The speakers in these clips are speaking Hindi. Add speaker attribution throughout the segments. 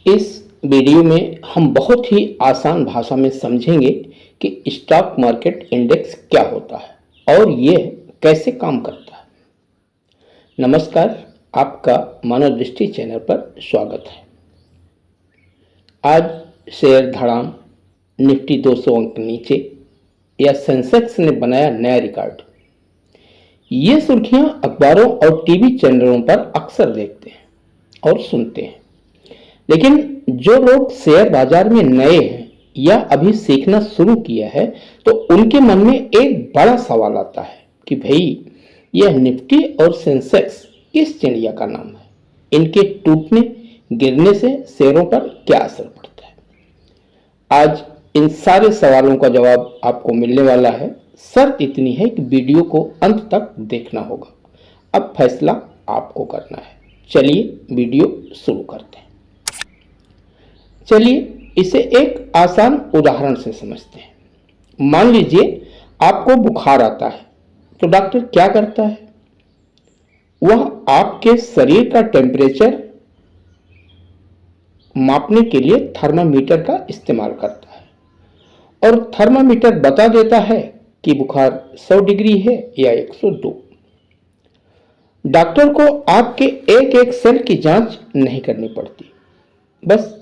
Speaker 1: इस वीडियो में हम बहुत ही आसान भाषा में समझेंगे कि स्टॉक मार्केट इंडेक्स क्या होता है और ये कैसे काम करता है। नमस्कार, आपका मानव दृष्टि चैनल पर स्वागत है। आज शेयर धड़ाम, निफ्टी 200 अंक नीचे या सेंसेक्स ने बनाया नया रिकॉर्ड। ये सुर्खियां अखबारों और टीवी चैनलों पर अक्सर देखते हैं और सुनते हैं, लेकिन जो लोग शेयर बाजार में नए हैं या अभी सीखना शुरू किया है तो उनके मन में एक बड़ा सवाल आता है कि भाई यह निफ्टी और सेंसेक्स किस चिड़िया का नाम है, इनके टूटने गिरने से शेयरों पर क्या असर पड़ता है। आज इन सारे सवालों का जवाब आपको मिलने वाला है। शर्त इतनी है कि वीडियो को अंत तक देखना होगा। अब फैसला आपको करना है। चलिए वीडियो शुरू करते हैं। चलिए इसे एक आसान उदाहरण से समझते हैं। मान लीजिए आपको बुखार आता है तो डॉक्टर क्या करता है? वह आपके शरीर का टेम्परेचर मापने के लिए थर्मामीटर का इस्तेमाल करता है और थर्मामीटर बता देता है कि बुखार 100 डिग्री है या 102। डॉक्टर को आपके एक एक सेल की जांच नहीं करनी पड़ती, बस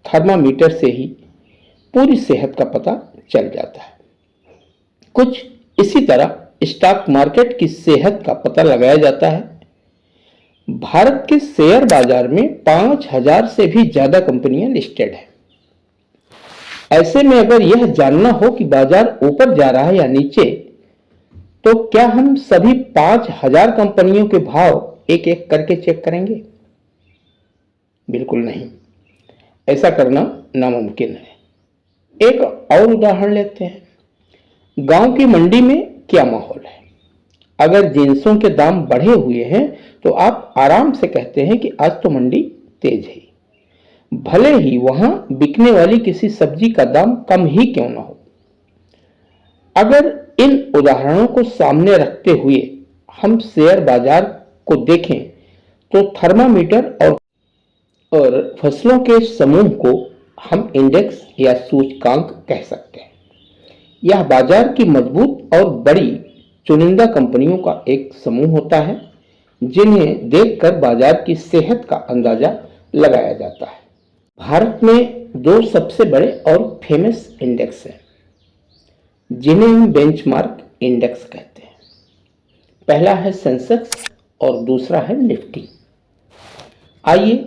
Speaker 1: थर्मामीटर से ही पूरी सेहत का पता चल जाता है। कुछ इसी तरह स्टॉक मार्केट की सेहत का पता लगाया जाता है। भारत के शेयर बाजार में 5000 से भी ज्यादा कंपनियां लिस्टेड हैं। ऐसे में अगर यह जानना हो कि बाजार ऊपर जा रहा है या नीचे, तो क्या हम सभी 5000 कंपनियों के भाव एक एक करके चेक करेंगे? बिल्कुल नहीं, ऐसा करना नामुमकिन है। एक और उदाहरण लेते हैं। गांव की मंडी में क्या माहौल है? अगर जिंसों के दाम बढ़े हुए हैं तो आप आराम से कहते हैं कि आज तो मंडी तेज है, भले ही वहां बिकने वाली किसी सब्जी का दाम कम ही क्यों ना हो। अगर इन उदाहरणों को सामने रखते हुए हम शेयर बाजार को देखें तो थर्मामीटर और फसलों के समूह को हम इंडेक्स या सूचकांक कह सकते हैं। यह बाजार की मजबूत और बड़ी चुनिंदा कंपनियों का एक समूह होता है जिन्हें देखकर बाजार की सेहत का अंदाजा लगाया जाता है। भारत में दो सबसे बड़े और फेमस इंडेक्स हैं जिन्हें हम बेंचमार्क इंडेक्स कहते हैं। पहला है सेंसेक्स और दूसरा है निफ्टी। आइए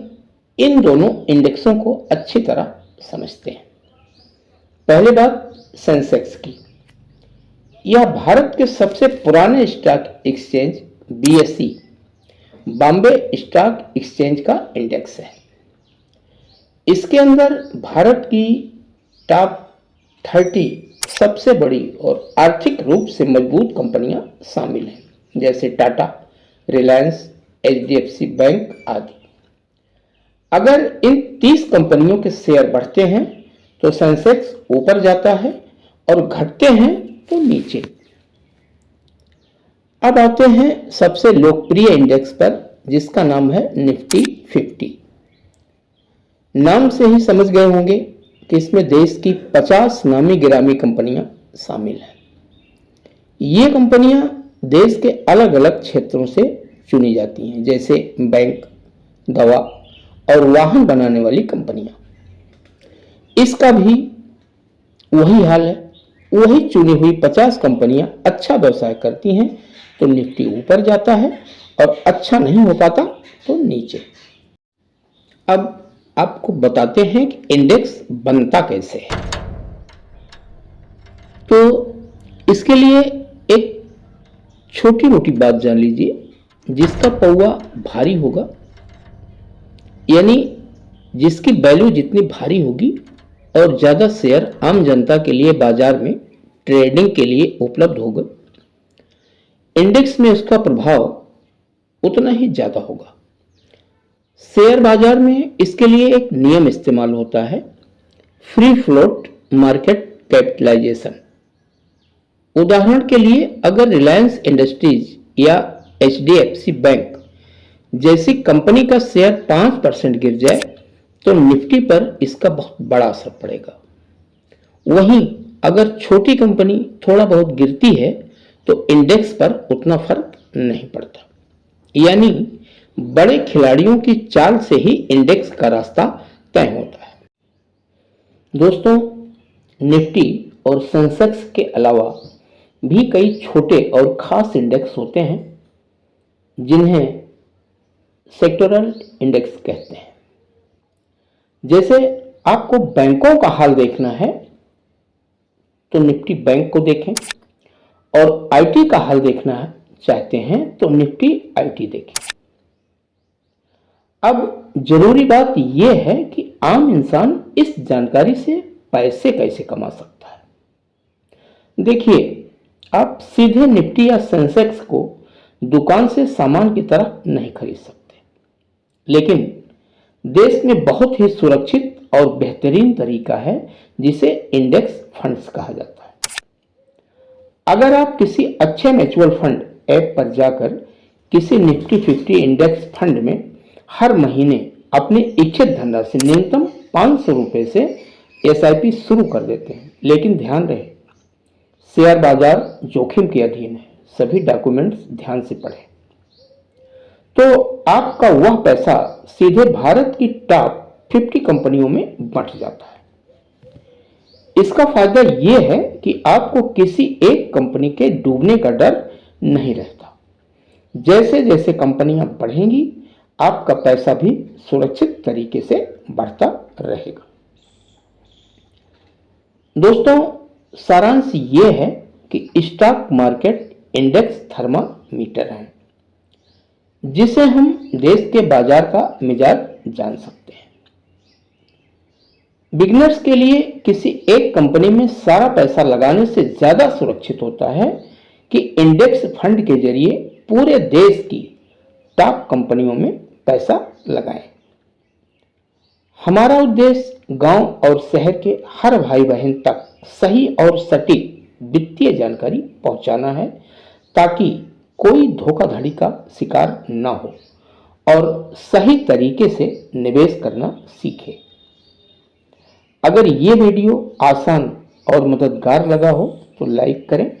Speaker 1: इन दोनों इंडेक्सों को अच्छी तरह समझते हैं। पहले बात सेंसेक्स की। यह भारत के सबसे पुराने stock exchange BSE Bombay stock exchange का इंडेक्स है। इसके अंदर भारत की टॉप 30 सबसे बड़ी और आर्थिक रूप से मजबूत कंपनियां शामिल हैं, जैसे टाटा, रिलायंस, एचडीएफसी बैंक आदि। अगर इन 30 कंपनियों के शेयर बढ़ते हैं तो सेंसेक्स ऊपर जाता है और घटते हैं तो नीचे। अब आते हैं सबसे लोकप्रिय इंडेक्स पर, जिसका नाम है निफ्टी 50। नाम से ही समझ गए होंगे कि इसमें देश की 50 नामी गिरामी कंपनियां शामिल हैं। ये कंपनियां देश के अलग अलग क्षेत्रों से चुनी जाती हैं, जैसे बैंक, दवा और वाहन बनाने वाली कंपनियां। इसका भी वही हाल है। वही चुनी हुई 50 कंपनियां अच्छा व्यवसाय करती हैं तो निफ्टी ऊपर जाता है और अच्छा नहीं हो पाता तो नीचे। अब आपको बताते हैं कि इंडेक्स बनता कैसे है। तो इसके लिए एक छोटी मोटी बात जान लीजिए। जिसका पौवा भारी होगा, यानी जिसकी वैल्यू जितनी भारी होगी और ज़्यादा शेयर आम जनता के लिए बाजार में ट्रेडिंग के लिए उपलब्ध होगा, इंडेक्स में उसका प्रभाव उतना ही ज़्यादा होगा। शेयर बाजार में इसके लिए एक नियम इस्तेमाल होता है, फ्री फ्लोट मार्केट कैपिटलाइजेशन। उदाहरण के लिए अगर रिलायंस इंडस्ट्रीज या एचडीएफसी बैंक जैसी कंपनी का शेयर 5% गिर जाए तो निफ्टी पर इसका बहुत बड़ा असर पड़ेगा। वहीं अगर छोटी कंपनी थोड़ा बहुत गिरती है तो इंडेक्स पर उतना फर्क नहीं पड़ता। यानी बड़े खिलाड़ियों की चाल से ही इंडेक्स का रास्ता तय होता है। दोस्तों, निफ्टी और सेंसेक्स के अलावा भी कई छोटे और खास इंडेक्स होते हैं जिन्हें सेक्टोरल इंडेक्स कहते हैं। जैसे आपको बैंकों का हाल देखना है तो निफ्टी बैंक को देखें, और आईटी का हाल देखना चाहते हैं तो निफ्टी आईटी देखें। अब जरूरी बात यह है कि आम इंसान इस जानकारी से पैसे कैसे कमा सकता है। देखिए, आप सीधे निफ्टी या सेंसेक्स को दुकान से सामान की तरह नहीं खरीद सकते, लेकिन देश में बहुत ही सुरक्षित और बेहतरीन तरीका है जिसे इंडेक्स फंड्स कहा जाता है। अगर आप किसी अच्छे म्यूचुअल फंड ऐप पर जाकर किसी निफ्टी 50 इंडेक्स फंड में हर महीने अपनी इच्छित धनराशि न्यूनतम 500 रुपए से एसआईपी शुरू कर देते हैं, लेकिन ध्यान रहे शेयर बाजार जोखिम के अधीन है, सभी डॉक्यूमेंट्स ध्यान से पढ़ें, तो आपका वह पैसा सीधे भारत की टॉप 50 कंपनियों में बंट जाता है। इसका फायदा यह है कि आपको किसी एक कंपनी के डूबने का डर नहीं रहता। जैसे जैसे कंपनियां बढ़ेंगी आपका पैसा भी सुरक्षित तरीके से बढ़ता रहेगा। दोस्तों, सारांश ये है कि स्टॉक मार्केट इंडेक्स थर्मामीटर है जिसे हम देश के बाजार का मिजाज जान सकते हैं। बिगिनर्स के लिए किसी एक कंपनी में सारा पैसा लगाने से ज्यादा सुरक्षित होता है कि इंडेक्स फंड के जरिए पूरे देश की टॉप कंपनियों में पैसा लगाएं। हमारा उद्देश्य गांव और शहर के हर भाई बहन तक सही और सटीक वित्तीय जानकारी पहुंचाना है ताकि कोई धोखाधड़ी का शिकार न हो और सही तरीके से निवेश करना सीखे। अगर ये वीडियो आसान और मददगार लगा हो तो लाइक करें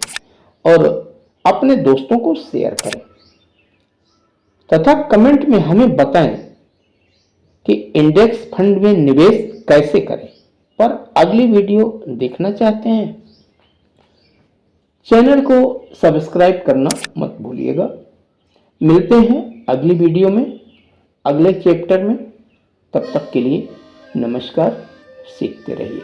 Speaker 1: और अपने दोस्तों को शेयर करें तथा कमेंट में हमें बताएं कि इंडेक्स फंड में निवेश कैसे करें पर अगली वीडियो देखना चाहते हैं। चैनल को सब्सक्राइब करना मत भूलिएगा। मिलते हैं अगली वीडियो में, अगले चैप्टर में। तब तक के लिए नमस्कार। सीखते रहिए।